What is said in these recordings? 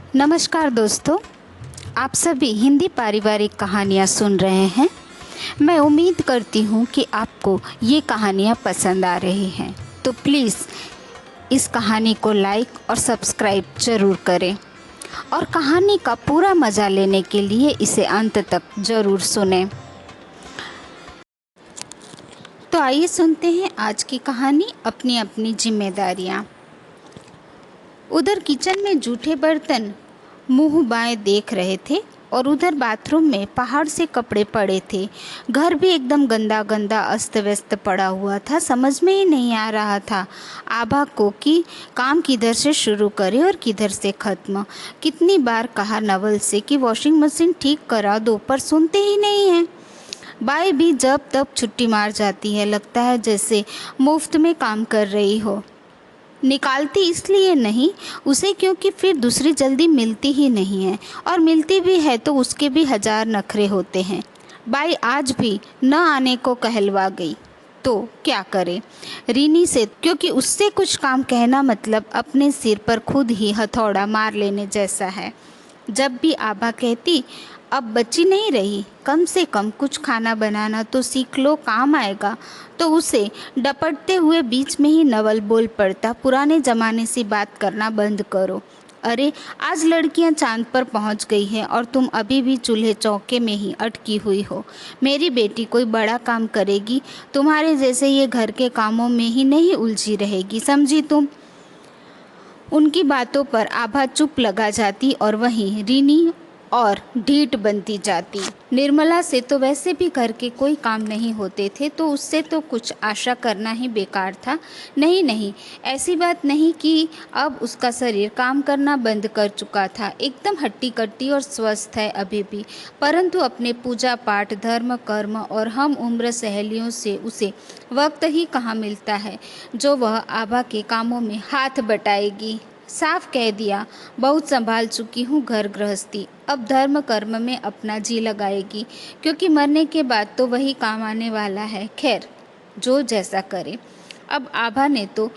नमस्कार दोस्तों, आप सभी हिंदी पारिवारिक कहानियाँ सुन रहे हैं। मैं उम्मीद करती हूँ कि आपको ये कहानियाँ पसंद आ रही हैं। तो प्लीज़ इस कहानी को लाइक और सब्सक्राइब ज़रूर करें और कहानी का पूरा मज़ा लेने के लिए इसे अंत तक ज़रूर सुनें। तो आइए सुनते हैं आज की कहानी, अपनी अपनी जिम्मेदारियाँ। उधर किचन में जूठे बर्तन मुंह बाएं देख रहे थे और उधर बाथरूम में पहाड़ से कपड़े पड़े थे। घर भी एकदम गंदा गंदा अस्त व्यस्त पड़ा हुआ था। समझ में ही नहीं आ रहा था आभा को कि काम किधर से शुरू करे और किधर से ख़त्म। कितनी बार कहा नवल से कि वॉशिंग मशीन ठीक करा दो, पर सुनते ही नहीं हैं। बाई भी जब तब छुट्टी मार जाती है, लगता है जैसे मुफ्त में काम कर रही हो। निकालती इसलिए नहीं उसे क्योंकि फिर दूसरी जल्दी मिलती ही नहीं है, और मिलती भी है तो उसके भी हजार नखरे होते हैं। बाई आज भी न आने को कहलवा गई तो क्या करे रीनी से, क्योंकि उससे कुछ काम कहना मतलब अपने सिर पर खुद ही हथौड़ा मार लेने जैसा है। जब भी आभा कहती अब बच्ची नहीं रही, कम से कम कुछ खाना बनाना तो सीख लो, काम आएगा, तो उसे डपटते हुए बीच में ही नवल बोल पड़ता, पुराने ज़माने से बात करना बंद करो। अरे आज लड़कियां चांद पर पहुंच गई हैं और तुम अभी भी चूल्हे चौके में ही अटकी हुई हो। मेरी बेटी कोई बड़ा काम करेगी, तुम्हारे जैसे ये घर के कामों में ही नहीं उलझी रहेगी, समझी तुम। उनकी बातों पर आभा चुप लगा जाती और वहीं रीनी और ढीठ बनती जाती। निर्मला से तो वैसे भी घर के कोई काम नहीं होते थे, तो उससे तो कुछ आशा करना ही बेकार था। नहीं नहीं, ऐसी बात नहीं कि अब उसका शरीर काम करना बंद कर चुका था, एकदम हट्टी कट्टी और स्वस्थ है अभी भी, परंतु अपने पूजा पाठ, धर्म, कर्म और हम उम्र सहेलियों से उसे वक्त ही कहाँ मिलता है जो वह आभा के कामों में हाथ बटाएगी। साफ कह दिया, बहुत संभाल चुकी हूँ घर गृहस्थी, अब धर्म कर्म में अपना जी लगाएगी, क्योंकि मरने के बाद तो वही काम आने वाला है। खैर जो जैसा करे। अब आभा ने तो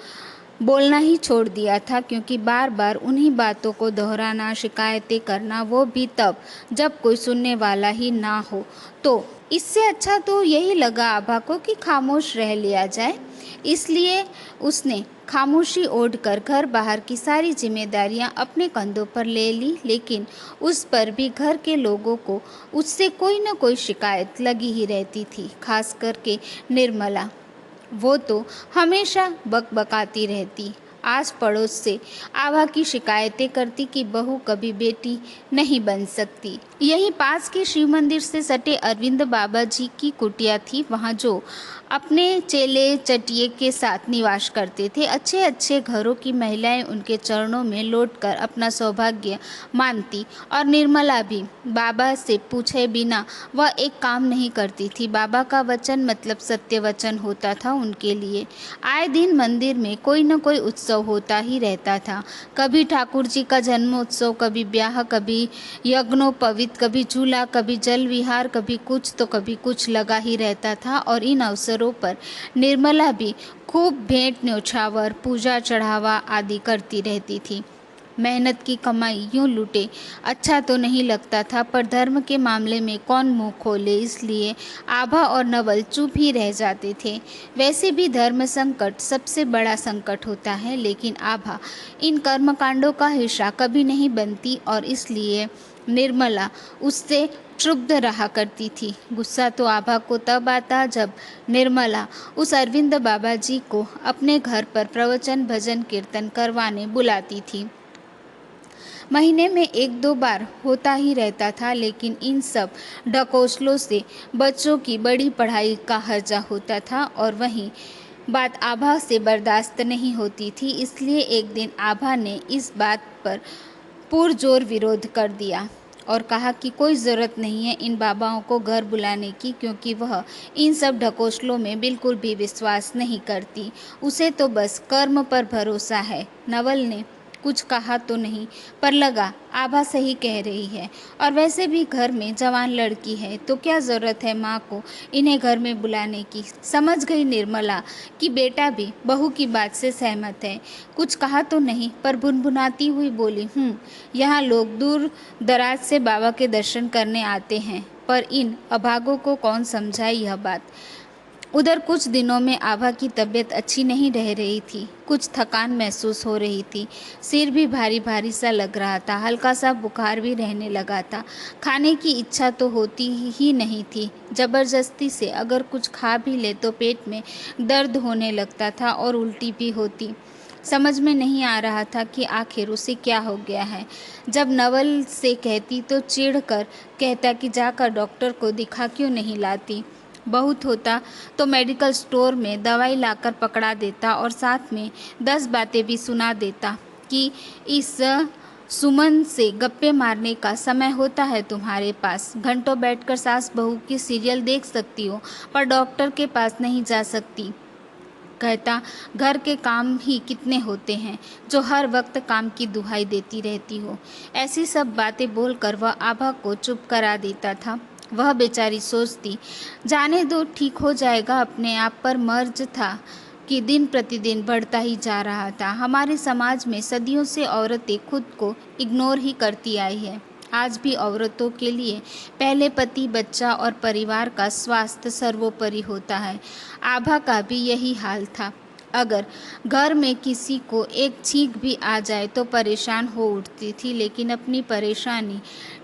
बोलना ही छोड़ दिया था, क्योंकि बार बार उन्हीं बातों को दोहराना, शिकायतें करना, वो भी तब जब कोई सुनने वाला ही ना हो। तो इससे अच्छा तो यही लगा आभा को कि खामोश रह लिया जाए। इसलिए उसने खामोशी ओढ़कर घर बाहर की सारी जिम्मेदारियां अपने कंधों पर ले ली, लेकिन उस पर भी घर के लोगों को उससे कोई न कोई शिकायत लगी ही रहती थी, खास करके निर्मला। वो तो हमेशा बकबकाती रहती, आस पड़ोस से आभा की शिकायतें करती कि बहू कभी बेटी नहीं बन सकती। यही पास के शिव मंदिर से सटे अरविंद बाबा जी की कुटिया थी, वहाँ जो अपने चेले चटिये के साथ निवास करते थे। अच्छे अच्छे घरों की महिलाएं उनके चरणों में लौटकर अपना सौभाग्य मानती, और निर्मला भी बाबा से पूछे बिना वह एक काम नहीं करती थी। बाबा का वचन मतलब सत्य वचन होता था उनके लिए। आए दिन मंदिर में कोई न कोई उत्सव होता ही रहता था, कभी ठाकुर जी का जन्मोत्सव, कभी ब्याह, कभी यज्ञोपवीत, कभी झूला, कभी जल विहार, कभी कुछ तो कभी कुछ लगा ही रहता था। और इन अवसरों पर निर्मला भी खूब भेंट न्योछावर, पूजा चढ़ावा आदि करती रहती थी। मेहनत की कमाई यूं लूटे अच्छा तो नहीं लगता था, पर धर्म के मामले में कौन मुंह खोले, इसलिए आभा और नवल चुप ही रह जाते थे। वैसे भी धर्म संकट सबसे बड़ा संकट होता है, लेकिन आभा इन कर्मकांडों का हिस्सा कभी नहीं बनती और इसलिए निर्मला उससे क्षुब्ध रहा करती थी। गुस्सा तो आभा को तब आता जब निर्मला उस अरविंद बाबा जी को अपने घर पर प्रवचन, भजन, कीर्तन करवाने बुलाती थी। महीने में एक दो बार होता ही रहता था, लेकिन इन सब ढकोसलों से बच्चों की बड़ी पढ़ाई का हर्जा होता था और वहीं बात आभा से बर्दाश्त नहीं होती थी। इसलिए एक दिन आभा ने इस बात पर पुरजोर विरोध कर दिया और कहा कि कोई ज़रूरत नहीं है इन बाबाओं को घर बुलाने की, क्योंकि वह इन सब ढकोसलों में बिल्कुल भी विश्वास नहीं करती, उसे तो बस कर्म पर भरोसा है। नवल ने कुछ कहा तो नहीं, पर लगा आभा सही कह रही है। और वैसे भी घर में जवान लड़की है तो क्या ज़रूरत है माँ को इन्हें घर में बुलाने की। समझ गई निर्मला कि बेटा भी बहू की बात से सहमत है। कुछ कहा तो नहीं, पर भुनभुनाती हुई बोली, यहाँ लोग दूर दराज से बाबा के दर्शन करने आते हैं, पर इन अभागों को कौन समझाए यह बात। उधर कुछ दिनों में आभा की तबीयत अच्छी नहीं रह रही थी। कुछ थकान महसूस हो रही थी, सिर भी भारी भारी सा लग रहा था, हल्का सा बुखार भी रहने लगा था। खाने की इच्छा तो होती ही नहीं थी। ज़बरदस्ती से अगर कुछ खा भी ले तो पेट में दर्द होने लगता था और उल्टी भी होती। समझ में नहीं आ रहा था कि आखिर उसे क्या हो गया है। जब नवल से कहती तो चिढ़ कर कहता कि जाकर डॉक्टर को दिखा क्यों नहीं लाती। बहुत होता तो मेडिकल स्टोर में दवाई लाकर पकड़ा देता और साथ में 10 बातें भी सुना देता कि इस सुमन से गप्पे मारने का समय होता है तुम्हारे पास। घंटों बैठकर सास बहू की सीरियल देख सकती हो, पर डॉक्टर के पास नहीं जा सकती। कहता घर के काम ही कितने होते हैं जो हर वक्त काम की दुहाई देती रहती हो। ऐसी सब बातें बोलकर वह आभा को चुप करा देता था। वह बेचारी सोचती, जाने दो, ठीक हो जाएगा अपने आप, पर मर्ज था कि दिन प्रतिदिन बढ़ता ही जा रहा था। हमारे समाज में सदियों से औरतें खुद को इग्नोर ही करती आई है। आज भी औरतों के लिए पहले पति, बच्चा और परिवार का स्वास्थ्य सर्वोपरि होता है। आभा का भी यही हाल था। अगर घर में किसी को एक छींक भी आ जाए तो परेशान हो उठती थी, लेकिन अपनी परेशानी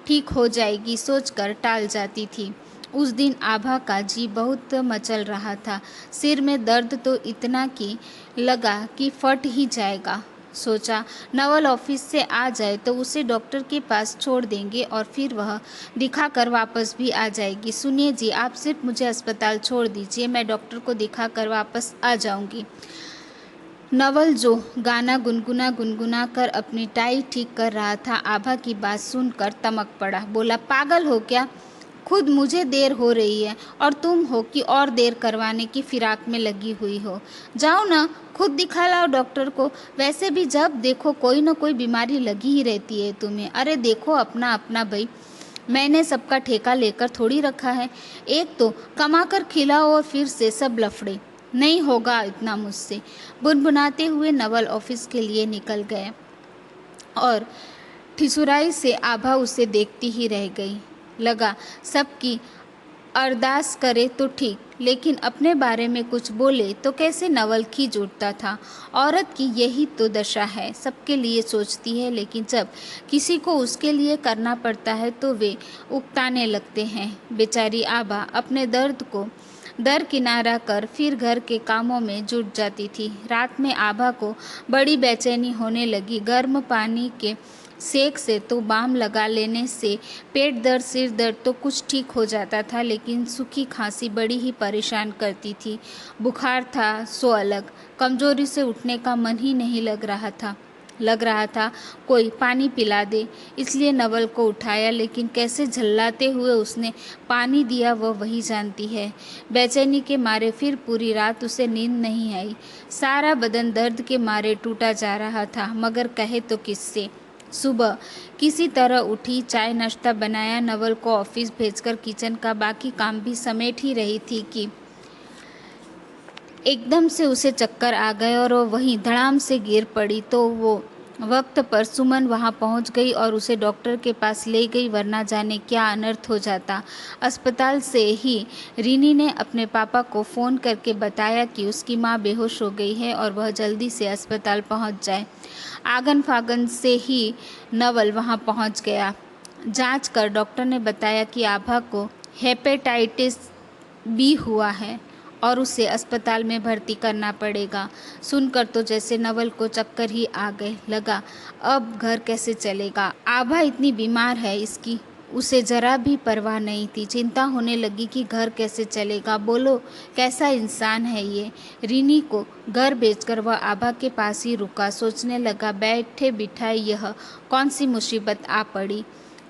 ठीक हो जाएगी सोचकर टाल जाती थी। उस दिन आभा का जी बहुत मचल रहा था। सिर में दर्द तो इतना कि लगा कि फट ही जाएगा। सोचा नवल ऑफिस से आ जाए तो उसे डॉक्टर के पास छोड़ देंगे और फिर वह दिखाकर वापस भी आ जाएगी। सुनिए जी, आप सिर्फ मुझे अस्पताल छोड़ दीजिए, मैं डॉक्टर को दिखाकर वापस आ जाऊंगी। नवल जो गाना गुनगुना कर अपनी टाई ठीक कर रहा था, आभा की बात सुनकर तमक पड़ा। बोला, पागल हो क्या? खुद मुझे देर हो रही है और तुम हो कि और देर करवाने की फिराक में लगी हुई हो। जाओ ना, खुद दिखा लाओ डॉक्टर को। वैसे भी जब देखो कोई ना कोई बीमारी लगी ही रहती है तुम्हें। अरे देखो अपना अपना भाई, मैंने सबका ठेका लेकर थोड़ी रखा है। एक तो कमा कर खिलाओ और फिर से सब लफड़े। नहीं होगा इतना मुझसे। बुनबुनाते हुए नवल ऑफिस के लिए निकल गए और ठिसुराई से आभा उसे देखती ही रह गई। लगा सबकी अरदास करे तो ठीक, लेकिन अपने बारे में कुछ बोले तो कैसे नवल खींच उठता था। औरत की यही तो दशा है, सबके लिए सोचती है, लेकिन जब किसी को उसके लिए करना पड़ता है तो वे उकताने लगते हैं। बेचारी आभा अपने दर्द को दरकिनारा कर फिर घर के कामों में जुट जाती थी। रात में आभा को बड़ी बेचैनी होने लगी। गर्म पानी के सेक से तो बाम लगा लेने से पेट दर्द, सिर दर्द तो कुछ ठीक हो जाता था, लेकिन सूखी खांसी बड़ी ही परेशान करती थी। बुखार था सो अलग, कमजोरी से उठने का मन ही नहीं लग रहा था कोई पानी पिला दे। इसलिए नवल को उठाया, लेकिन कैसे झल्लाते हुए उसने पानी दिया वह वही जानती है। बेचैनी के मारे फिर पूरी रात उसे नींद नहीं आई। सारा बदन दर्द के मारे टूटा जा रहा था, मगर कहे तो किससे। सुबह किसी तरह उठी, चाय नाश्ता बनाया, नवल को ऑफिस भेजकर किचन का बाकी काम भी समेट ही रही थी कि एकदम से उसे चक्कर आ गए और वो वहीं धड़ाम से गिर पड़ी। तो वो वक्त पर सुमन वहां पहुंच गई और उसे डॉक्टर के पास ले गई, वरना जाने क्या अनर्थ हो जाता। अस्पताल से ही रीनी ने अपने पापा को फ़ोन करके बताया कि उसकी माँ बेहोश हो गई है और वह जल्दी से अस्पताल पहुंच जाए। आगन फागन से ही नवल वहां पहुंच गया। जांच कर डॉक्टर ने बताया कि आभा को हेपेटाइटिस बी हुआ है और उसे अस्पताल में भर्ती करना पड़ेगा। सुनकर तो जैसे नवल को चक्कर ही आ गए। लगा अब घर कैसे चलेगा। आभा इतनी बीमार है, इसकी उसे जरा भी परवाह नहीं थी। चिंता होने लगी कि घर कैसे चलेगा। बोलो कैसा इंसान है ये। रीनी को घर भेजकर वह आभा के पास ही रुका। सोचने लगा बैठे बिठाए यह कौन सी मुसीबत आ पड़ी।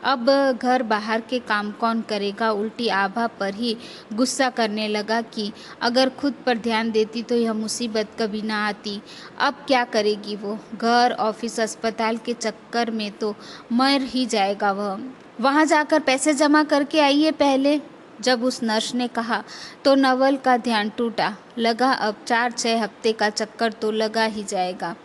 अब घर बाहर के काम कौन करेगा। उल्टी आभा पर ही गुस्सा करने लगा कि अगर खुद पर ध्यान देती तो यह मुसीबत कभी ना आती। अब क्या करेगी वो। घर, ऑफिस, अस्पताल के चक्कर में तो मर ही जाएगा वह। वहाँ जाकर पैसे जमा करके आइए पहले। जब उस नर्स ने कहा तो नवल का ध्यान टूटा। लगा अब 4-6 हफ्ते का चक्कर तो लगा ही जाएगा,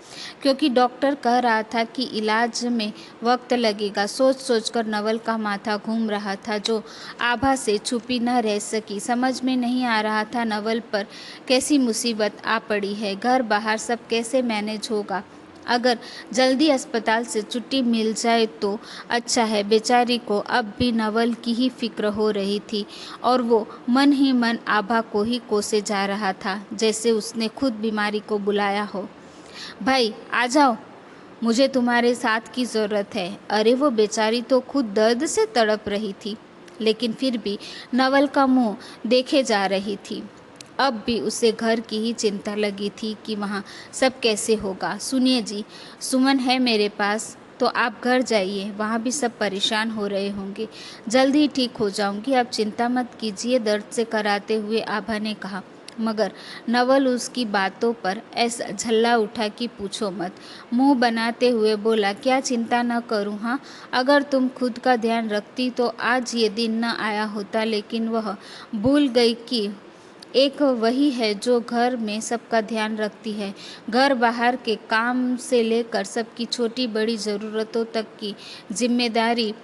क्योंकि डॉक्टर कह रहा था कि इलाज में वक्त लगेगा। सोच सोचकर नवल का माथा घूम रहा था, जो आभा से छुपी न रह सकी। समझ में नहीं आ रहा था नवल पर कैसी मुसीबत आ पड़ी है। घर बाहर सब कैसे मैनेज होगा। अगर जल्दी अस्पताल से छुट्टी मिल जाए तो अच्छा है। बेचारी को अब भी नवल की ही फिक्र हो रही थी और वो मन ही मन आभा को ही कोसे जा रहा था, जैसे उसने खुद बीमारी को बुलाया हो। भाई आ जाओ, मुझे तुम्हारे साथ की ज़रूरत है। अरे वो बेचारी तो खुद दर्द से तड़प रही थी, लेकिन फिर भी नवल का मुंह देखे जा रही थी। अब भी उसे घर की ही चिंता लगी थी कि वहाँ सब कैसे होगा। सुनिए जी, सुमन है मेरे पास, तो आप घर जाइए, वहाँ भी सब परेशान हो रहे होंगे। जल्द ही ठीक हो जाऊंगी, आप चिंता मत कीजिए, दर्द से कराते हुए आभा ने कहा। मगर नवल उसकी बातों पर ऐसा झल्ला उठा कि पूछो मत। मुंह बनाते हुए बोला, क्या चिंता न करूं। हाँ, अगर तुम खुद का ध्यान रखती तो आज ये दिन न आया होता। लेकिन वह भूल गई कि एक वही है जो घर में सबका ध्यान रखती है। घर बाहर के काम से लेकर सबकी छोटी बड़ी ज़रूरतों तक की जिम्मेदारी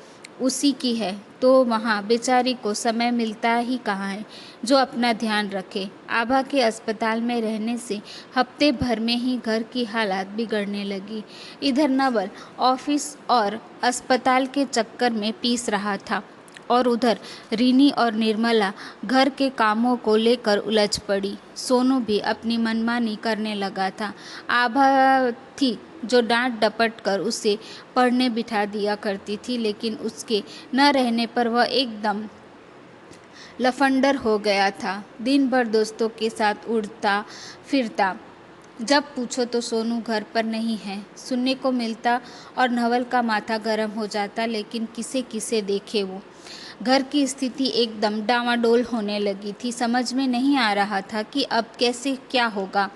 उसी की है, तो वहाँ बेचारी को समय मिलता ही कहाँ है जो अपना ध्यान रखे। आभा के अस्पताल में रहने से हफ्ते भर में ही घर की हालात बिगड़ने लगी। इधर नवल ऑफिस और अस्पताल के चक्कर में पीस रहा था और उधर रीनी और निर्मला घर के कामों को लेकर उलझ पड़ी। सोनू भी अपनी मनमानी करने लगा था। आभा थी जो डांट डपट कर उसे पढ़ने बिठा दिया करती थी, लेकिन उसके न रहने पर वह एकदम लफंडर हो गया था। दिन भर दोस्तों के साथ उड़ता फिरता, जब पूछो तो सोनू घर पर नहीं है सुनने को मिलता और नवल का माथा गर्म हो जाता। लेकिन किसे किसे देखे वो। घर की स्थिति एकदम डामाडोल होने लगी थी। समझ में नहीं आ रहा था कि अब कैसे क्या होगा।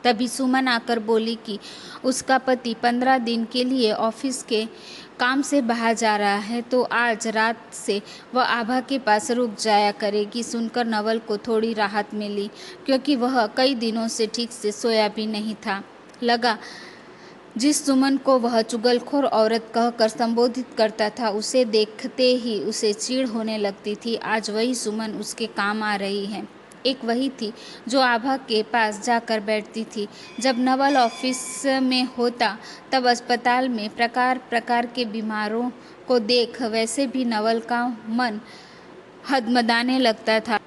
तभी सुमन आकर बोली कि उसका पति 15 दिन के लिए ऑफिस के काम से बाहर जा रहा है, तो आज रात से वह आभा के पास रुक जाया करेगी। सुनकर नवल को थोड़ी राहत मिली, क्योंकि वह कई दिनों से ठीक से सोया भी नहीं था। लगा जिस सुमन को वह चुगलखोर औरत कहकर संबोधित करता था, उसे देखते ही उसे चिढ़ होने लगती थी। आज वही सुमन उसके काम आ रही है। एक वही थी जो आभा के पास जाकर बैठती थी। जब नवल ऑफिस में होता तब अस्पताल में प्रकार प्रकार के बीमारों को देख वैसे भी नवल का मन हदमदाने लगता था।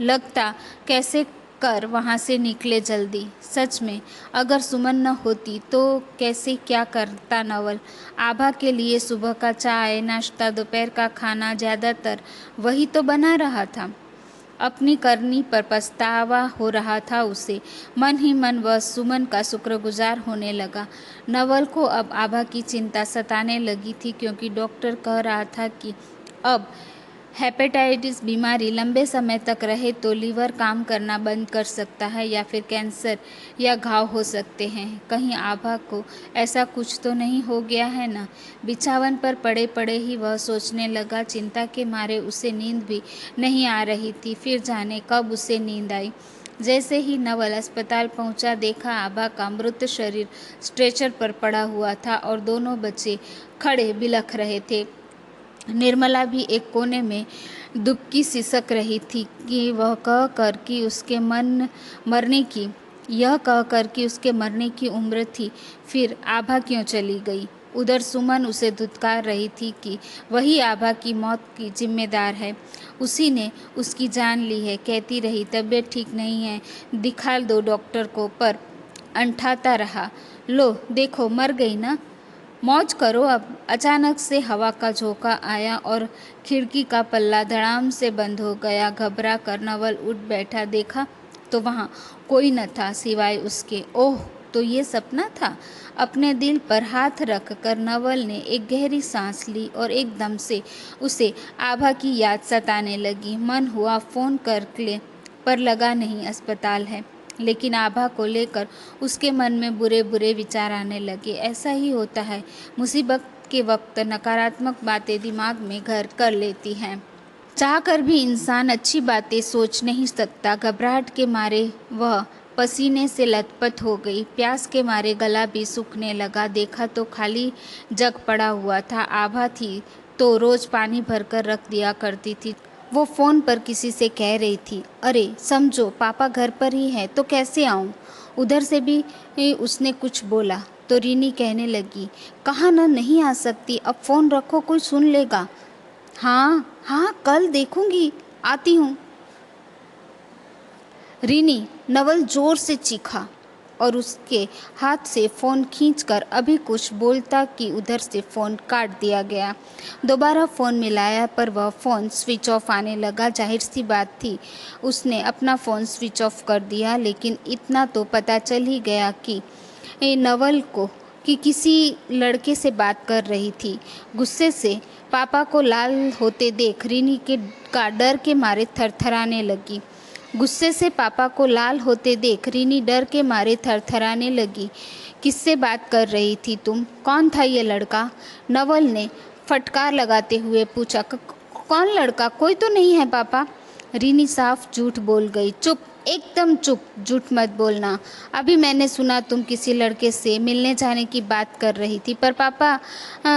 लगता कैसे कर वहाँ से निकले जल्दी। सच में अगर सुमन न होती तो कैसे क्या करता नवल। आभा के लिए सुबह का चाय नाश्ता, दोपहर का खाना ज़्यादातर वही तो बना रहा था। अपनी करनी पर पछतावा हो रहा था उसे। मन ही मन वह सुमन का शुक्रगुजार होने लगा। नवल को अब आभा की चिंता सताने लगी थी, क्योंकि डॉक्टर कह रहा था कि अब हेपेटाइटिस बीमारी लंबे समय तक रहे तो लीवर काम करना बंद कर सकता है, या फिर कैंसर या घाव हो सकते हैं। कहीं आभा को ऐसा कुछ तो नहीं हो गया है ना। बिछावन पर पड़े पड़े ही वह सोचने लगा। चिंता के मारे उसे नींद भी नहीं आ रही थी। फिर जाने कब उसे नींद आई। जैसे ही नवल अस्पताल पहुंचा, देखा आभा का मृत शरीर स्ट्रेचर पर पड़ा हुआ था और दोनों बच्चे खड़े बिलख रहे थे। निर्मला भी एक कोने में दुबकी सिसक रही थी कि वह कहकर कि उसके मरने की उम्र थी, फिर आभा क्यों चली गई। उधर सुमन उसे धुतकार रही थी कि वही आभा की मौत की जिम्मेदार है, उसी ने उसकी जान ली है। कहती रही तबीयत ठीक नहीं है, दिखा दो डॉक्टर को, पर अंठाता रहा। लो देखो मर गई ना, मौज करो अब। अचानक से हवा का झोंका आया और खिड़की का पल्ला धड़ाम से बंद हो गया। घबरा कर नवल उठ बैठा। देखा तो वहाँ कोई न था सिवाय उसके। ओह, तो ये सपना था। अपने दिल पर हाथ रख कर नवल ने एक गहरी सांस ली और एकदम से उसे आभा की याद सताने लगी। मन हुआ फ़ोन कर ले, पर लगा नहीं, अस्पताल है। लेकिन आभा को लेकर उसके मन में बुरे बुरे विचार आने लगे। ऐसा ही होता है, मुसीबत के वक्त नकारात्मक बातें दिमाग में घर कर लेती हैं। चाह कर भी इंसान अच्छी बातें सोच नहीं सकता। घबराहट के मारे वह पसीने से लथपथ हो गई। प्यास के मारे गला भी सूखने लगा। देखा तो खाली जग पड़ा हुआ था। आभा थी तो रोज पानी भरकर रख दिया करती थी। वो फ़ोन पर किसी से कह रही थी, अरे समझो पापा घर पर ही है तो कैसे आऊँ। उधर से भी उसने कुछ बोला तो रीनी कहने लगी, कहा ना नहीं आ सकती, अब फ़ोन रखो, कोई सुन लेगा। हाँ हाँ, कल देखूंगी, आती हूँ। रीनी, नवल जोर से चीखा और उसके हाथ से फ़ोन खींचकर अभी कुछ बोलता कि उधर से फ़ोन काट दिया गया। दोबारा फ़ोन मिलाया पर वह फ़ोन स्विच ऑफ आने लगा। जाहिर सी बात थी, उसने अपना फ़ोन स्विच ऑफ कर दिया। लेकिन इतना तो पता चल ही गया कि नवल को कि किसी लड़के से बात कर रही थी। गुस्से से पापा को लाल होते देख रीनी के का डर के मारे थरथराने लगी। गुस्से से पापा को लाल होते देख रीनी डर के मारे थरथराने लगी। किससे बात कर रही थी तुम? कौन था ये लड़का? नवल ने फटकार लगाते हुए पूछा। कौन लड़का? कोई तो नहीं है पापा। रीनी साफ झूठ बोल गई। चुप, एकदम चुप, झूठ मत बोलना। अभी मैंने सुना तुम किसी लड़के से मिलने जाने की बात कर रही थी, पर पापा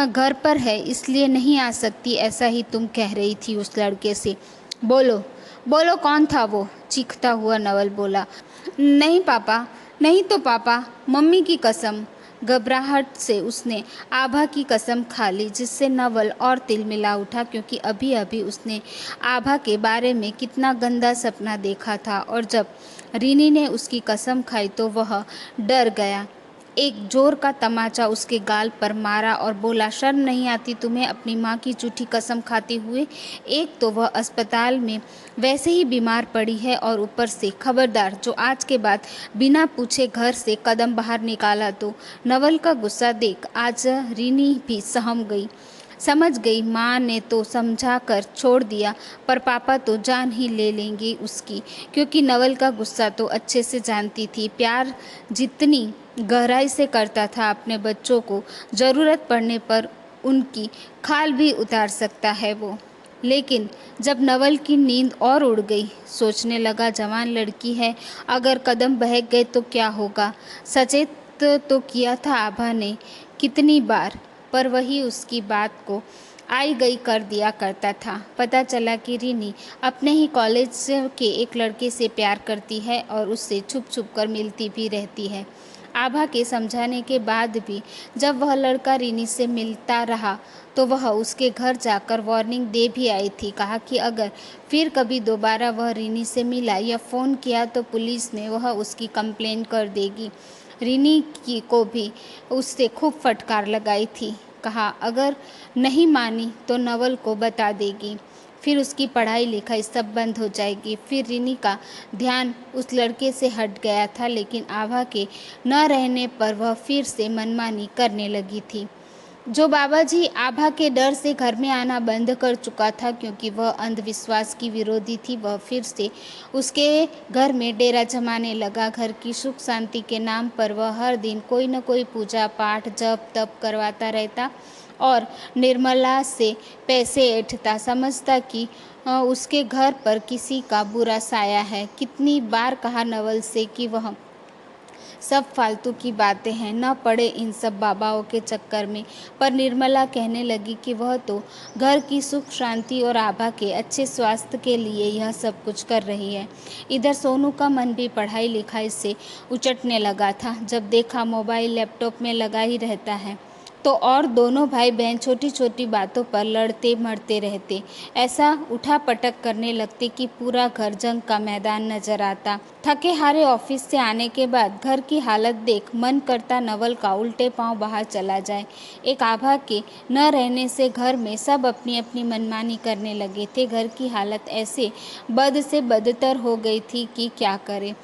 घर पर है इसलिए नहीं आ सकती, ऐसा ही तुम कह रही थी उस लड़के से। बोलो बोलो, कौन था वो? चीखता हुआ नवल बोला। नहीं पापा, नहीं तो पापा, मम्मी की कसम। घबराहट से उसने आभा की कसम खा ली, जिससे नवल और तिलमिला उठा, क्योंकि अभी अभी उसने आभा के बारे में कितना गंदा सपना देखा था। और जब रीनी ने उसकी कसम खाई तो वह डर गया। एक जोर का तमाचा उसके गाल पर मारा और बोला, शर्म नहीं आती तुम्हें अपनी माँ की झूठी कसम खाते हुए? एक तो वह अस्पताल में वैसे ही बीमार पड़ी है और ऊपर से खबरदार जो आज के बाद बिना पूछे घर से कदम बाहर निकाला तो। नवल का गुस्सा देख आज रीनी भी समझ गई। माँ ने तो समझा कर छोड़ दिया, पर पापा तो जान ही ले लेंगे उसकी, क्योंकि नवल का गुस्सा तो अच्छे से जानती थी। प्यार जितनी गहराई से करता था अपने बच्चों को, ज़रूरत पड़ने पर उनकी खाल भी उतार सकता है वो। लेकिन जब नवल की नींद और उड़ गई, सोचने लगा, जवान लड़की है, अगर कदम बहक गए तो क्या होगा। सचेत तो किया था आभा ने कितनी बार, पर वही उसकी बात को आई गई कर दिया करता था। पता चला कि रीनी अपने ही कॉलेज के एक लड़के से प्यार करती है और उससे छुप छुप कर मिलती भी रहती है। आभा के समझाने के बाद भी जब वह लड़का रीनी से मिलता रहा तो वह उसके घर जाकर वार्निंग दे भी आई थी। कहा कि अगर फिर कभी दोबारा वह रीनी से मिला या फ़ोन किया तो पुलिस में वह उसकी कंप्लेन कर देगी। रीनी की को भी उससे खूब फटकार लगाई थी। कहा अगर नहीं मानी तो नवल को बता देगी, फिर उसकी पढ़ाई लिखाई सब बंद हो जाएगी। फिर रीनी का ध्यान उस लड़के से हट गया था, लेकिन आभा के न रहने पर वह फिर से मनमानी करने लगी थी। जो बाबा जी आभा के डर से घर में आना बंद कर चुका था, क्योंकि वह अंधविश्वास की विरोधी थी, वह फिर से उसके घर में डेरा जमाने लगा। घर की सुख शांति के नाम पर वह हर दिन कोई न कोई पूजा पाठ जप तप करवाता रहता और निर्मला से पैसे ऐंठता, समझता कि उसके घर पर किसी का बुरा साया है। कितनी बार कहा नवल से कि वह सब फालतू की बातें हैं, न पड़े इन सब बाबाओं के चक्कर में, पर निर्मला कहने लगी कि वह तो घर की सुख शांति और आभा के अच्छे स्वास्थ्य के लिए यह सब कुछ कर रही है। इधर सोनू का मन भी पढ़ाई लिखाई से उचटने लगा था। जब देखा मोबाइल लैपटॉप में लगा ही रहता है तो और दोनों भाई बहन छोटी छोटी बातों पर लड़ते मरते रहते। ऐसा उठा पटक करने लगते कि पूरा घर जंग का मैदान नजर आता। थके हारे ऑफिस से आने के बाद घर की हालत देख मन करता नवल का उल्टे पांव बाहर चला जाए। एक आभा के न रहने से घर में सब अपनी अपनी मनमानी करने लगे थे। घर की हालत ऐसे बद से बदतर हो गई थी कि क्या करे।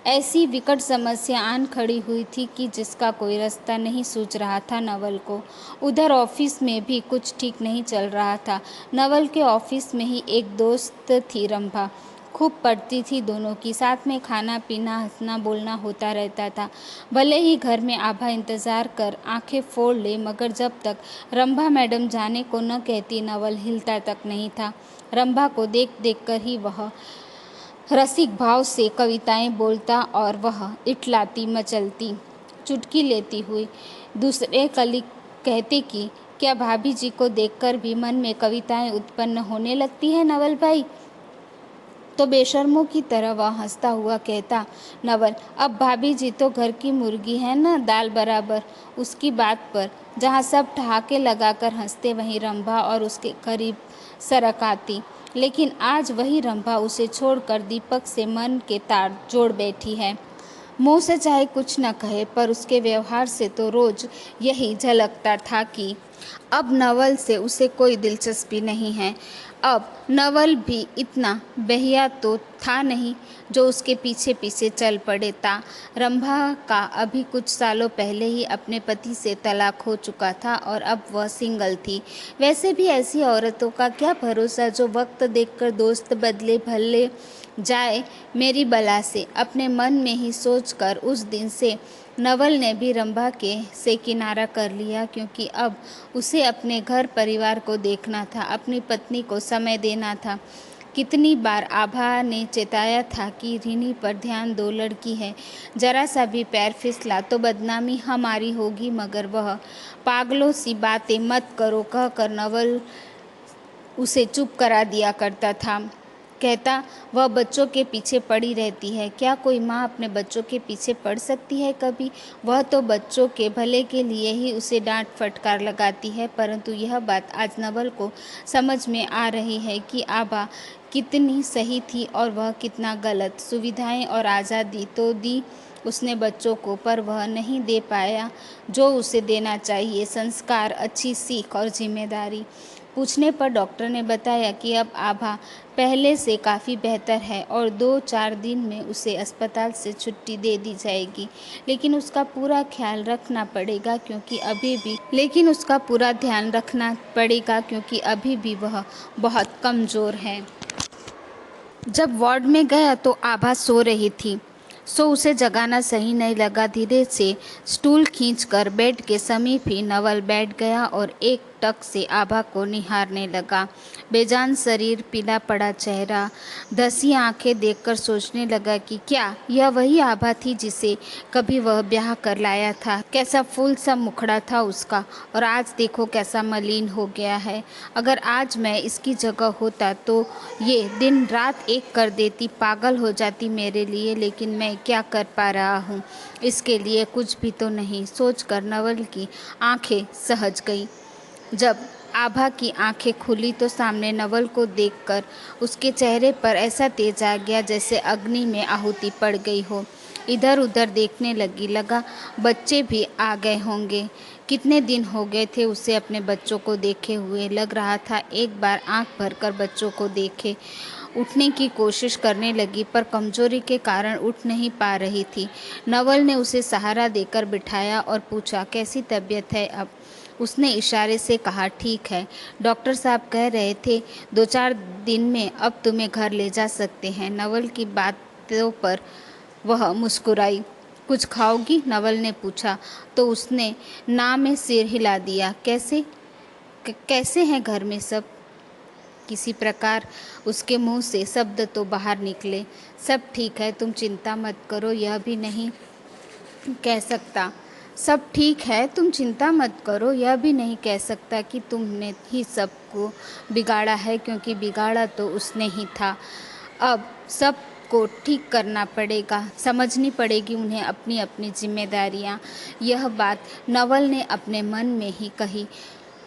ऐसी विकट समस्या आन खड़ी हुई थी कि जिसका कोई रास्ता नहीं सूझ रहा था नवल को। उधर ऑफिस में भी कुछ ठीक नहीं चल रहा था। नवल के ऑफिस में ही एक दोस्त थी रंभा। खूब पड़ती थी दोनों की, साथ में खाना पीना हंसना बोलना होता रहता था। भले ही घर में आभा इंतज़ार कर आंखें फोड़ ले, मगर जब तक रंभा मैडम जाने को न कहती नवल हिलता तक नहीं था। रंभा को देख देख कर ही वह रसिक भाव से कविताएं बोलता और वह इठलाती मचलती चुटकी लेती हुई दूसरे कलीग कहते कि क्या भाभी जी को देखकर भी मन में कविताएं उत्पन्न होने लगती है नवल भाई? तो बेशर्मों की तरह वह हंसता हुआ कहता, नवल अब भाभी जी तो घर की मुर्गी है ना, दाल बराबर। उसकी बात पर जहाँ सब ठहाके लगाकर हंसते वहीं रंभा और उसके करीब सरक आती। लेकिन आज वही रंभा उसे छोड़कर दीपक से मन के तार जोड़ बैठी है। मुंह से चाहे कुछ न कहे, पर उसके व्यवहार से तो रोज यही झलकता था कि अब नवल से उसे कोई दिलचस्पी नहीं है। अब नवल भी इतना बेहिया तो था नहीं जो उसके पीछे पीछे चल पड़े ता। रंभा का अभी कुछ सालों पहले ही अपने पति से तलाक हो चुका था और अब वह सिंगल थी। वैसे भी ऐसी औरतों का क्या भरोसा जो वक्त देखकर दोस्त बदले भले जाए मेरी बला से। अपने मन में ही सोचकर उस दिन से नवल ने भी रंभा के से किनारा कर लिया, क्योंकि अब उसे अपने घर परिवार को देखना था, अपनी पत्नी को समय देना था। कितनी बार आभा ने चेताया था कि रिनी पर ध्यान दो, लड़की है, जरा सा भी पैर फिसला तो बदनामी हमारी होगी, मगर वह पागलों सी बातें मत करो कहकर नवल उसे चुप करा दिया करता था। कहता वह बच्चों के पीछे पड़ी रहती है। क्या कोई माँ अपने बच्चों के पीछे पड़ सकती है कभी? वह तो बच्चों के भले के लिए ही उसे डांट फटकार लगाती है। परंतु यह बात आज नवल को समझ में आ रही है कि आभा कितनी सही थी और वह कितना गलत। सुविधाएं और आज़ादी तो दी उसने बच्चों को, पर वह नहीं दे पाया जो उसे देना चाहिए, संस्कार, अच्छी सीख और जिम्मेदारी। पूछने पर डॉक्टर ने बताया कि अब आभा पहले से काफ़ी बेहतर है और 2-4 दिन में उसे अस्पताल से छुट्टी दे दी जाएगी। लेकिन उसका पूरा ख्याल रखना पड़ेगा क्योंकि अभी भी वह बहुत कमज़ोर है। जब वार्ड में गया तो आभा सो रही थी, सो उसे जगाना सही नहीं लगा। धीरे से स्टूल खींचकर बेड के समीप ही नवल बैठ गया और एक टक से आभा को निहारने लगा। बेजान शरीर, पीला पड़ा चेहरा, धसी आंखें देखकर सोचने लगा कि क्या यह वही आभा थी जिसे कभी वह ब्याह कर लाया था। कैसा फूल सा मुखड़ा था उसका, और आज देखो कैसा मलिन हो गया है। अगर आज मैं इसकी जगह होता तो ये दिन रात एक कर देती, पागल हो जाती मेरे लिए। लेकिन मैं क्या कर पा रहा हूँ इसके लिए? कुछ भी तो नहीं। सोचकर नवल की आंखें सहज गई। जब आभा की आंखें खुली तो सामने नवल को देखकर उसके चेहरे पर ऐसा तेज आ गया जैसे अग्नि में आहुति पड़ गई हो। इधर उधर देखने लगा बच्चे भी आ गए होंगे। कितने दिन हो गए थे उसे अपने बच्चों को देखे हुए। लग रहा था एक बार आंख भरकर बच्चों को देखे। उठने की कोशिश करने लगी, पर कमजोरी के कारण उठ नहीं पा रही थी। नवल ने उसे सहारा देकर बिठाया और पूछा, कैसी तबीयत है अब? उसने इशारे से कहा, ठीक है, डॉक्टर साहब कह रहे थे 2-4 दिन में अब तुम्हें घर ले जा सकते हैं। नवल की बातों पर वह मुस्कुराई। कुछ खाओगी? नवल ने पूछा तो उसने ना में सिर हिला दिया। कैसे हैं घर में सब? किसी प्रकार उसके मुंह से शब्द तो बाहर निकले, सब ठीक है, तुम चिंता मत करो। यह भी नहीं कह सकता सब ठीक है, तुम चिंता मत करो, यह भी नहीं कह सकता कि तुमने ही सबको बिगाड़ा है, क्योंकि बिगाड़ा तो उसने ही था। अब सब को ठीक करना पड़ेगा, समझनी पड़ेगी उन्हें अपनी अपनी जिम्मेदारियां। यह बात नवल ने अपने मन में ही कही।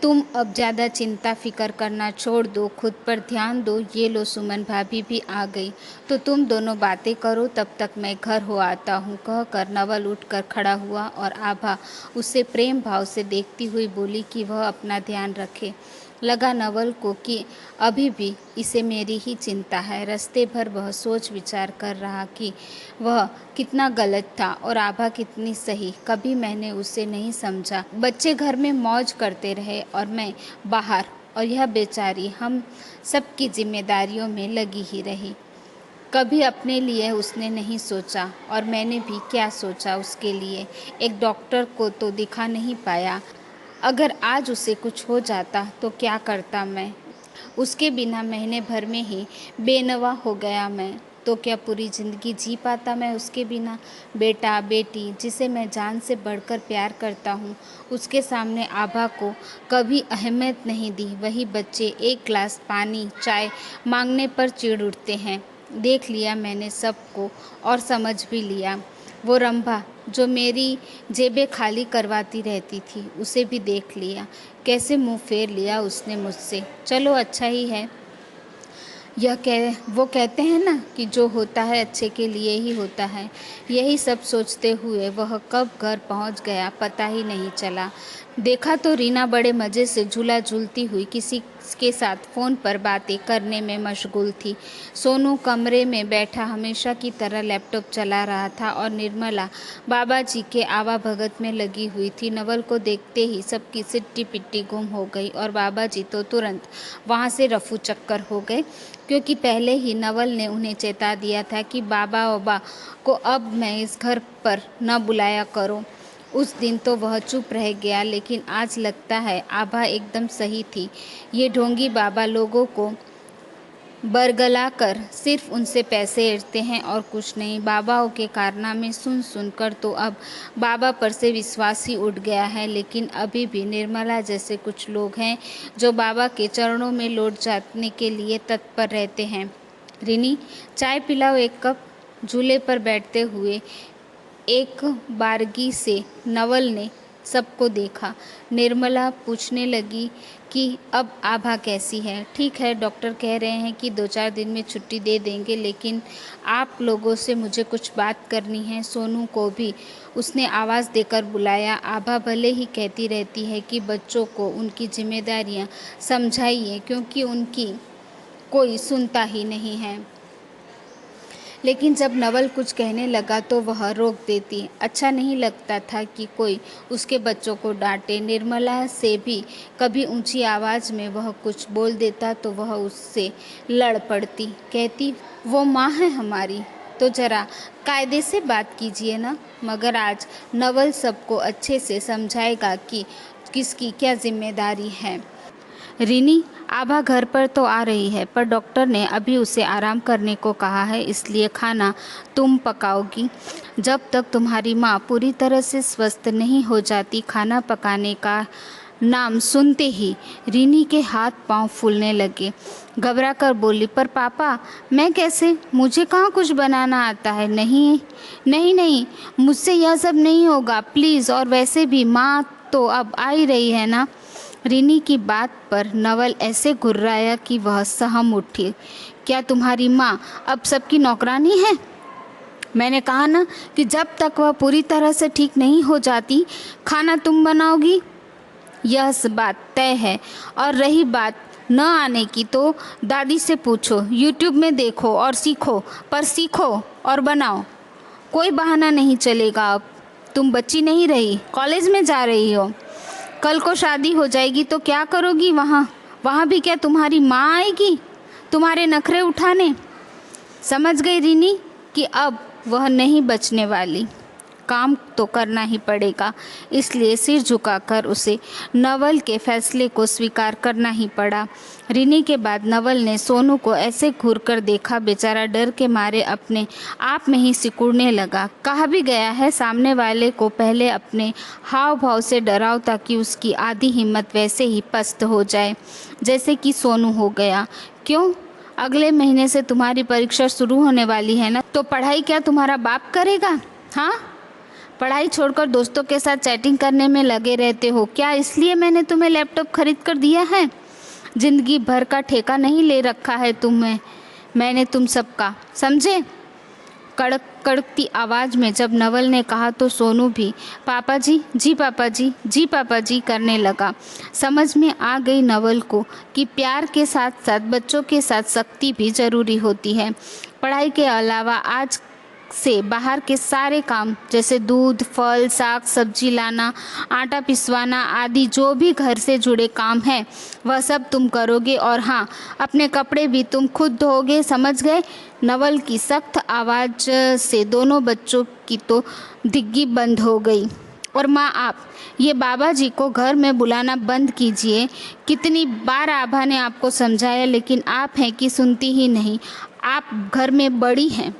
तुम अब ज़्यादा चिंता फिक्र करना छोड़ दो, खुद पर ध्यान दो। ये लो सुमन भाभी भी आ गई, तो तुम दोनों बातें करो, तब तक मैं घर हो आता हूँ। कहकर नवल उठकर खड़ा हुआ और आभा उसे प्रेम भाव से देखती हुई बोली कि वह अपना ध्यान रखे। लगा नवल को कि अभी भी इसे मेरी ही चिंता है। रास्ते भर वह सोच विचार कर रहा कि वह कितना गलत था और आभा कितनी सही। कभी मैंने उसे नहीं समझा। बच्चे घर में मौज करते रहे और मैं बाहर, और यह बेचारी हम सबकी जिम्मेदारियों में लगी ही रही। कभी अपने लिए उसने नहीं सोचा और मैंने भी क्या सोचा उसके लिए। एक डॉक्टर को तो दिखा नहीं पाया। अगर आज उसे कुछ हो जाता तो क्या करता मैं? उसके बिना महीने भर में ही बेनवा हो गया मैं, तो क्या पूरी ज़िंदगी जी पाता मैं उसके बिना? बेटा बेटी जिसे मैं जान से बढ़कर प्यार करता हूँ, उसके सामने आभा को कभी अहमियत नहीं दी। वही बच्चे एक गिलास पानी चाय मांगने पर चिढ़ उठते हैं। देख लिया मैंने सबको और समझ भी लिया। वो रंभा जो मेरी जेबें खाली करवाती रहती थी, उसे भी देख लिया। कैसे मुंह फेर लिया उसने मुझसे। चलो अच्छा ही है। वो कहते हैं ना कि जो होता है अच्छे के लिए ही होता है। यही सब सोचते हुए वह कब घर पहुंच गया पता ही नहीं चला। देखा तो रीना बड़े मज़े से झूला झूलती हुई किसी के साथ फ़ोन पर बातें करने में मशगूल थी। सोनू कमरे में बैठा हमेशा की तरह लैपटॉप चला रहा था और निर्मला बाबा जी के आवाभगत में लगी हुई थी। नवल को देखते ही सबकी सिट्टी पिट्टी गुम हो गई और बाबा जी तो तुरंत वहाँ से रफू चक्कर हो गए, क्योंकि पहले ही नवल ने उन्हें चेता दिया था कि बाबा को अब मैं इस घर पर न बुलाया करो। उस दिन तो वह चुप रह गया, लेकिन आज लगता है आभा एकदम सही थी। ये ढोंगी बाबा लोगों को बरगला कर सिर्फ उनसे पैसे ऐंठते हैं और कुछ नहीं। बाबाओं के कारनामे सुन सुन कर तो अब बाबा पर से विश्वास ही उठ गया है, लेकिन अभी भी निर्मला जैसे कुछ लोग हैं जो बाबा के चरणों में लौट जाने के लिए तत्पर रहते हैं। रिनी, चाय पिलाओ एक कप। झूले पर बैठते हुए एक बारगी से नवल ने सबको देखा। निर्मला पूछने लगी कि अब आभा कैसी है? ठीक है, डॉक्टर कह रहे हैं कि 2-4 दिन में छुट्टी दे देंगे, लेकिन आप लोगों से मुझे कुछ बात करनी है। सोनू को भी उसने आवाज़ देकर बुलाया। आभा भले ही कहती रहती है कि बच्चों को उनकी जिम्मेदारियां समझाइए, क्योंकि उनकी कोई सुनता ही नहीं है, लेकिन जब नवल कुछ कहने लगा तो वह रोक देती। अच्छा नहीं लगता था कि कोई उसके बच्चों को डांटे। निर्मला से भी कभी ऊंची आवाज़ में वह कुछ बोल देता तो वह उससे लड़ पड़ती। कहती, वो माँ है हमारी, तो ज़रा कायदे से बात कीजिए ना। मगर आज नवल सबको अच्छे से समझाएगा कि किसकी क्या जिम्मेदारी है। रिनी, आभा घर पर तो आ रही है, पर डॉक्टर ने अभी उसे आराम करने को कहा है, इसलिए खाना तुम पकाओगी। जब तक तुम्हारी माँ पूरी तरह से स्वस्थ नहीं हो जाती। खाना पकाने का नाम सुनते ही रिनी के हाथ पांव फूलने लगे। घबरा कर बोली, पर पापा मैं कैसे? मुझे कहाँ कुछ बनाना आता है। नहीं नहीं नहीं, मुझसे यह सब नहीं होगा प्लीज़। और वैसे भी माँ तो अब आ ही रही है ना। रिनी की बात पर नवल ऐसे घुर्राया कि वह सहम उठी। क्या तुम्हारी माँ अब सबकी नौकरानी है? मैंने कहा ना कि जब तक वह पूरी तरह से ठीक नहीं हो जाती, खाना तुम बनाओगी। यह बात तय है। और रही बात न आने की, तो दादी से पूछो, यूट्यूब में देखो और सीखो, पर सीखो और बनाओ। कोई बहाना नहीं चलेगा अब। तुम बच्ची नहीं रही, कॉलेज में जा रही हो। कल को शादी हो जाएगी तो क्या करोगी वहाँ? वहाँ भी क्या तुम्हारी माँ आएगी तुम्हारे नखरे उठाने? समझ गई रिनी कि अब वह नहीं बचने वाली। काम तो करना ही पड़ेगा, इसलिए सिर झुकाकर उसे नवल के फैसले को स्वीकार करना ही पड़ा। रिनी के बाद नवल ने सोनू को ऐसे घूर कर देखा, बेचारा डर के मारे अपने आप में ही सिकुड़ने लगा। कहा भी गया है, सामने वाले को पहले अपने हाव भाव से डराओ ताकि उसकी आधी हिम्मत वैसे ही पस्त हो जाए जैसे कि सोनू हो गया। क्यों? अगले महीने से तुम्हारी परीक्षा शुरू होने वाली है ना, तो पढ़ाई क्या तुम्हारा बाप करेगा? हाँ, पढ़ाई छोड़कर दोस्तों के साथ चैटिंग करने में लगे रहते हो। क्या इसलिए मैंने तुम्हें लैपटॉप खरीद कर दिया है? जिंदगी भर का ठेका नहीं ले रखा है तुम्हें मैंने तुम सबका, समझे? कड़क कड़कती आवाज़ में जब नवल ने कहा तो सोनू भी पापा जी, जी पापा जी, जी पापा जी करने लगा। समझ में आ गई नवल को कि प्यार के साथ साथ बच्चों के साथ सख्ती भी ज़रूरी होती है। पढ़ाई के अलावा आज से बाहर के सारे काम जैसे दूध, फल, साग सब्जी लाना, आटा पिसवाना आदि जो भी घर से जुड़े काम हैं वह सब तुम करोगे, और हाँ, अपने कपड़े भी तुम खुद धोगे, समझ गए? नवल की सख्त आवाज़ से दोनों बच्चों की तो दिग्गी बंद हो गई। और माँ, आप ये बाबा जी को घर में बुलाना बंद कीजिए। कितनी बार आभा ने आपको समझाया, लेकिन आप हैं कि सुनती ही नहीं। आप घर में बड़ी हैं,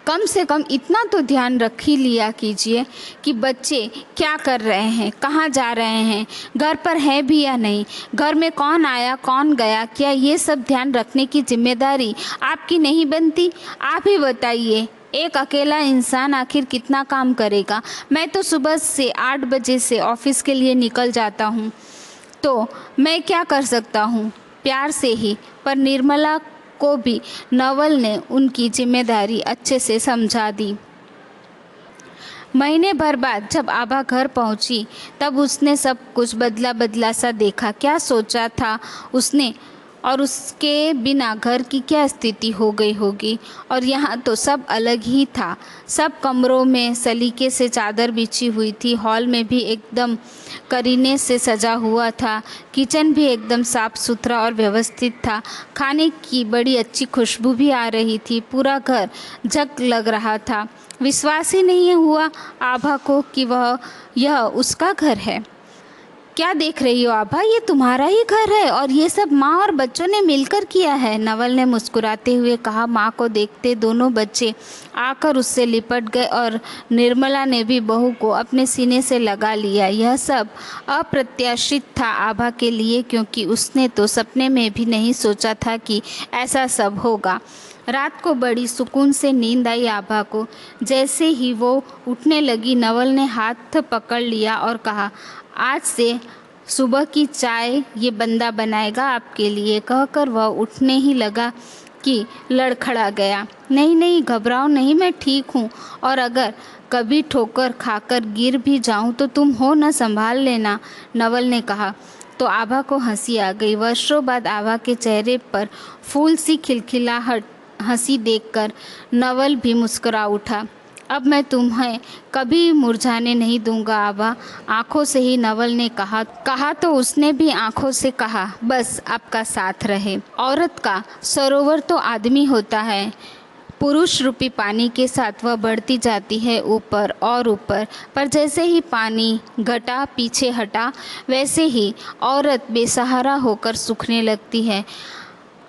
कम से कम इतना तो ध्यान रख ही लिया कीजिए कि बच्चे क्या कर रहे हैं, कहाँ जा रहे हैं, घर पर है भी या नहीं, घर में कौन आया कौन गया, क्या ये सब ध्यान रखने की जिम्मेदारी आपकी नहीं बनती? आप ही बताइए, एक अकेला इंसान आखिर कितना काम करेगा? मैं तो सुबह से 8 बजे से ऑफिस के लिए निकल जाता हूँ, तो मैं क्या कर सकता हूँ? प्यार से ही, पर निर्मला को भी नवल ने उनकी जिम्मेदारी अच्छे से समझा दी। महीने भर बाद जब आभा घर पहुंची तब उसने सब कुछ बदला बदला सा देखा। क्या सोचा था उसने, और उसके बिना घर की क्या स्थिति हो गई होगी। और यहाँ तो सब अलग ही था। सब कमरों में सलीके से चादर बिछी हुई थी, हॉल में भी एकदम करीने से सजा हुआ था, किचन भी एकदम साफ सुथरा और व्यवस्थित था, खाने की बड़ी अच्छी खुशबू भी आ रही थी, पूरा घर जग लग रहा था। विश्वास ही नहीं हुआ आभा को कि यह उसका घर है। क्या देख रही हो आभा, ये तुम्हारा ही घर है और ये सब माँ और बच्चों ने मिलकर किया है, नवल ने मुस्कुराते हुए कहा। माँ को देखते दोनों बच्चे आकर उससे लिपट गए और निर्मला ने भी बहू को अपने सीने से लगा लिया। यह सब अप्रत्याशित था आभा के लिए, क्योंकि उसने तो सपने में भी नहीं सोचा था कि ऐसा सब होगा। रात को बड़ी सुकून से नींद आई आभा को। जैसे ही वो उठने लगी नवल ने हाथ पकड़ लिया और कहा, आज से सुबह की चाय ये बंदा बनाएगा आपके लिए। कहकर वह उठने ही लगा कि लड़खड़ा गया। नहीं नहीं, घबराओ नहीं, मैं ठीक हूँ, और अगर कभी ठोकर खाकर गिर भी जाऊँ तो तुम हो न, संभाल लेना, नवल ने कहा। तो आभा को हंसी आ गई। वर्षों बाद आभा के चेहरे पर फूल सी खिलखिलाहट हंसी देखकर नवल भी मुस्कुरा उठा। अब मैं तुम्हें कभी मुरझाने नहीं दूंगा आभा, आंखों से ही नवल ने कहा तो उसने भी आंखों से कहा, बस आपका साथ रहे। औरत का सरोवर तो आदमी होता है, पुरुष रूपी पानी के साथ वह बढ़ती जाती है ऊपर और ऊपर, पर जैसे ही पानी घटा पीछे हटा वैसे ही औरत बेसहारा होकर सूखने लगती है।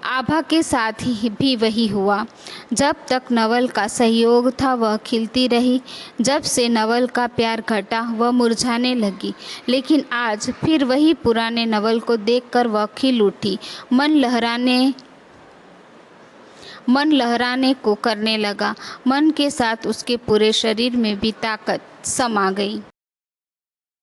आभा के साथ ही भी वही हुआ। जब तक नवल का सहयोग था वह खिलती रही, जब से नवल का प्यार घटा वह मुरझाने लगी। लेकिन आज फिर वही पुराने नवल को देखकर वह खिल उठी, मन लहराने को करने लगा। मन के साथ उसके पूरे शरीर में भी ताकत समा गई।